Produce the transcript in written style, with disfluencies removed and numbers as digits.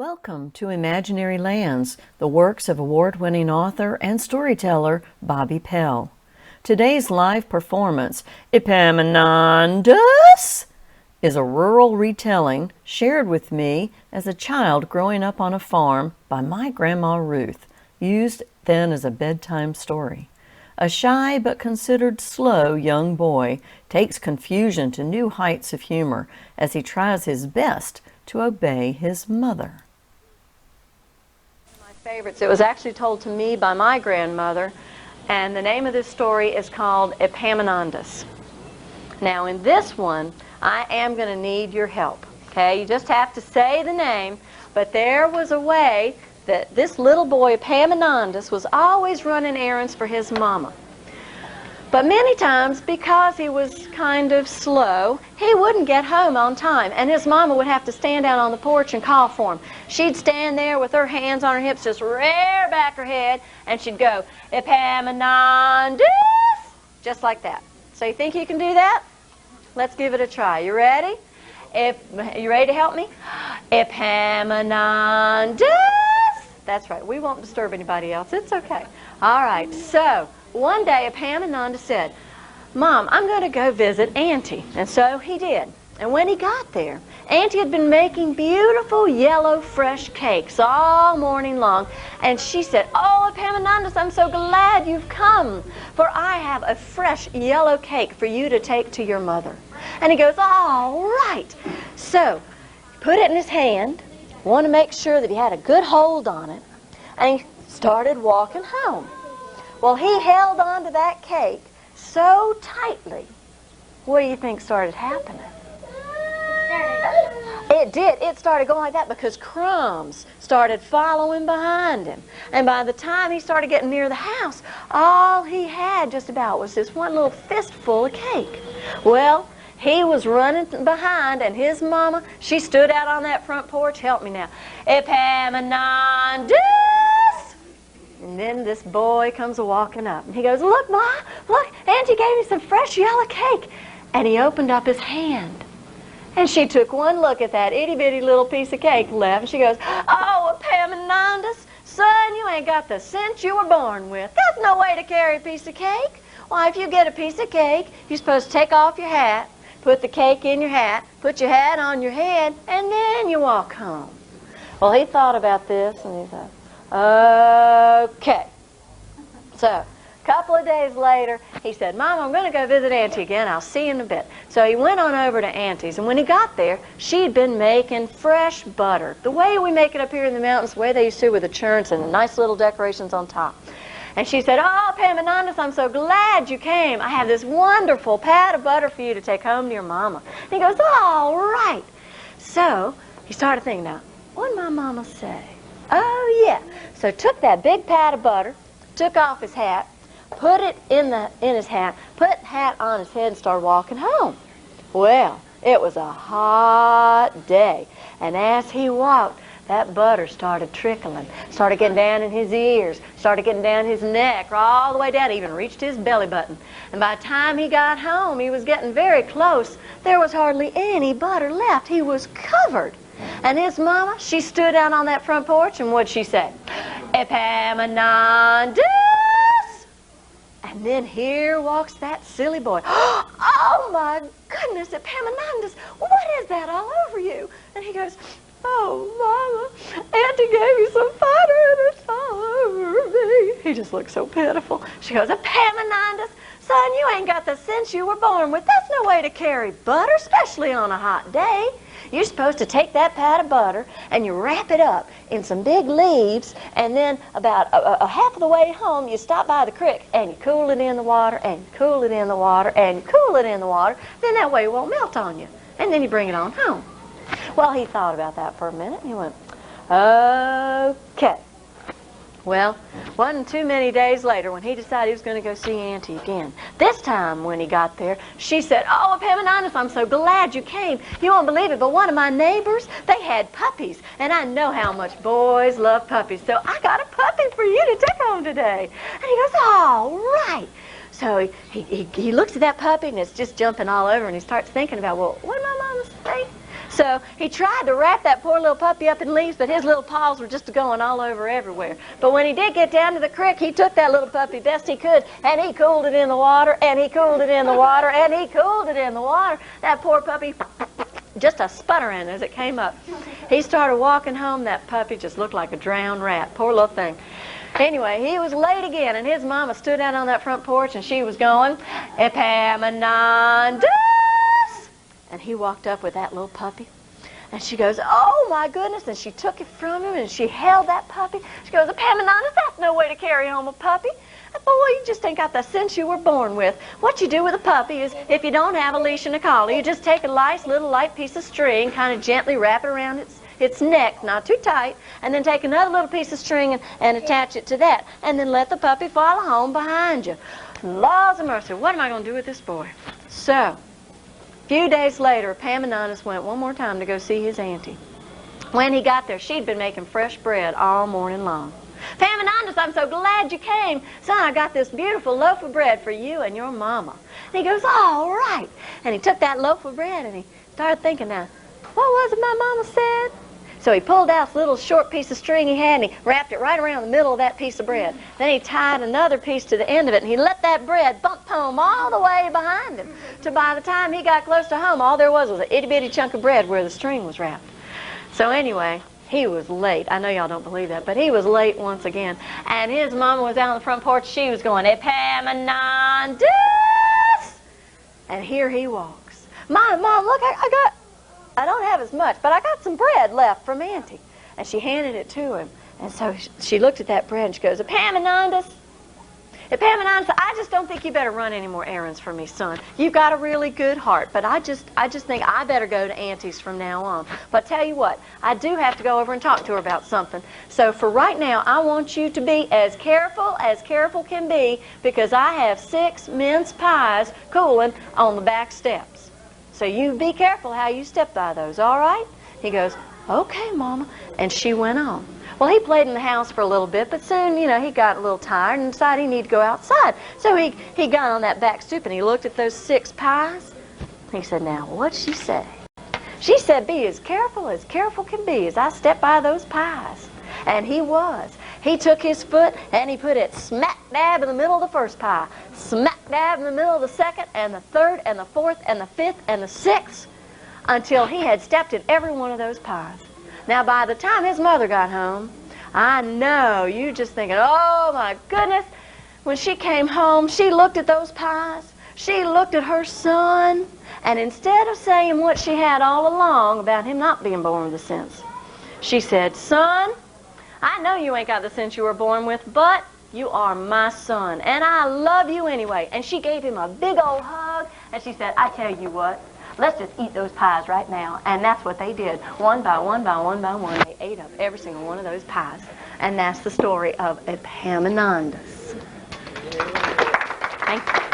Welcome to Imaginary Lands, the works of award-winning author and storyteller Bobby Pell. Today's live performance, Epaminandas, is a rural retelling shared with me as a child growing up on a farm by my Grandma Ruth, used then as a bedtime story. A shy but considered slow young boy takes confusion to new heights of humor as he tries his best to obey his mother. My favorites. It was actually told to me by my grandmother, and the name of this story is called Epaminandas. Now in this one, I am going to need your help. Okay, you just have to say the name, but there was a way that this little boy Epaminandas was always running errands for his mama. But many times, because he was kind of slow, he wouldn't get home on time, and his mama would have to stand out on the porch and call for him. She'd stand there with her hands on her hips, just rear back her head, and she'd go, Epaminandas, just like that. So you think you can do that? Let's give it a try. You ready? You ready to help me? Epaminandas. That's right. We won't disturb anybody else. It's okay. All right. So one day, Epaminandas said, Mom, I'm going to go visit Auntie. And so he did. And when he got there, Auntie had been making beautiful yellow fresh cakes all morning long. And she said, Oh, Epaminandas, I'm so glad you've come, for I have a fresh yellow cake for you to take to your mother. And he goes, all right. So he put it in his hand, wanted to make sure that he had a good hold on it, and he started walking home. Well, he held on to that cake so tightly. What do you think started happening? It did. It started going like that because crumbs started following behind him. And by the time he started getting near the house, all he had just about was this one little fistful of cake. Well, he was running behind, and his mama, she stood out on that front porch. Help me now. Epaminandas! And then this boy comes walking up, and he goes, Look, Ma, look, Auntie gave me some fresh yellow cake. And he opened up his hand. And she took one look at that itty-bitty little piece of cake left, and she goes, Oh, Epaminandas, son, you ain't got the sense you were born with. That's no way to carry a piece of cake. Why, if you get a piece of cake, you're supposed to take off your hat, put the cake in your hat, put your hat on your head, and then you walk home. Well, he thought about this, and he thought, okay. So, a couple of days later, he said, Mom, I'm going to go visit Auntie again. I'll see you in a bit. So he went on over to Auntie's, and when he got there, she'd been making fresh butter. The way we make it up here in the mountains, the way they used to with the churns and the nice little decorations on top. And she said, Oh, Epaminandas, I'm so glad you came. I have this wonderful pat of butter for you to take home to your mama. And he goes, all right. So he started thinking, now, what did my mama say? Oh, yeah. So took that big pat of butter, took off his hat, put it in his hat, put the hat on his head, and started walking home. Well, it was a hot day. And as he walked, that butter started trickling, started getting down in his ears, started getting down his neck, all the way down, even reached his belly button. And by the time he got home, he was getting very close. There was hardly any butter left. He was covered. And his mama, she stood out on that front porch, and what'd she say? Epaminandas! And then here walks that silly boy. Oh, my goodness, Epaminandas, what is that all over you? And he goes, Oh, Mama, Auntie gave me some butter and it's all over me. He just looked so pitiful. She goes, Epaminandas, son, you ain't got the sense you were born with. That's no way to carry butter, especially on a hot day. You're supposed to take that pat of butter and you wrap it up in some big leaves, and then about a half of the way home, you stop by the creek and you cool it in the water and you cool it in the water and you cool it in the water. Then that way it won't melt on you. And then you bring it on home. Well, he thought about that for a minute, and he went, okay. Well, wasn't too many days later when he decided he was going to go see Auntie again. This time when he got there, she said, Oh, Epaminandas, I'm so glad you came. You won't believe it, but one of my neighbors, they had puppies, and I know how much boys love puppies, so I got a puppy for you to take home today. And he goes, all right. So he looks at that puppy, and it's just jumping all over, and he starts thinking about, well, what did my mama say? So he tried to wrap that poor little puppy up in leaves, but his little paws were just going all over everywhere. But when he did get down to the creek, he took that little puppy best he could, and he cooled it in the water, and he cooled it in the water, and he cooled it in the water. That poor puppy, just a sputtering as it came up. He started walking home. That puppy just looked like a drowned rat. Poor little thing. Anyway, he was late again, and his mama stood out on that front porch, and she was going, Epaminandas! And he walked up with that little puppy, and she goes, oh my goodness, and she took it from him, and she held that puppy. She goes, Epaminandas, that's no way to carry home a puppy. Boy, you just ain't got the sense you were born with. What you do with a puppy is, if you don't have a leash and a collar, you just take a nice little light piece of string, kind of gently wrap it around its neck, not too tight, and then take another little piece of string and attach it to that, and then let the puppy follow home behind you. Laws of mercy, what am I going to do with this boy? So, a few days later, Epaminandas went one more time to go see his auntie. When he got there, she'd been making fresh bread all morning long. Epaminandas, I'm so glad you came. Son, I got this beautiful loaf of bread for you and your mama. And he goes, all right. And he took that loaf of bread and he started thinking, now, what was it my mama said? So he pulled out this little short piece of string he had, and he wrapped it right around the middle of that piece of bread. Then he tied another piece to the end of it, and he let that bread bump home all the way behind him. So by the time he got close to home, all there was an itty-bitty chunk of bread where the string was wrapped. So anyway, he was late. I know y'all don't believe that, but he was late once again. And his mama was out on the front porch. She was going, Epaminandas! And here he walks. Mom, look, I don't have as much, but I got some bread left from Auntie. And she handed it to him. And so she looked at that bread and she goes, Epaminandas, I just don't think you better run any more errands for me, son. You've got a really good heart, but I just think I better go to Auntie's from now on. But tell you what, I do have to go over and talk to her about something. So for right now, I want you to be as careful can be, because I have 6 mince pies cooling on the back steps. So you be careful how you step by those, all right? He goes, okay, Mama. And she went on. Well, he played in the house for a little bit, but soon, he got a little tired and decided he needed to go outside. So he got on that back stoop and he looked at those 6 pies. He said, now, what'd she say? She said, be as careful can be as I step by those pies. And he was. He took his foot and he put it smack dab in the middle of the first pie, smack dab in the middle of the second, and the third, and the fourth, and the fifth, and the sixth, until he had stepped in every one of those pies. Now, by the time his mother got home, I know you just thinking, oh my goodness. When she came home, she looked at those pies. She looked at her son, and instead of saying what she had all along about him not being born with a sense, she said, son, I know you ain't got the sense you were born with, but you are my son, and I love you anyway. And she gave him a big old hug, and she said, I tell you what, let's just eat those pies right now. And that's what they did. One by one by one by one, they ate up every single one of those pies. And that's the story of Epaminandas. Thank you.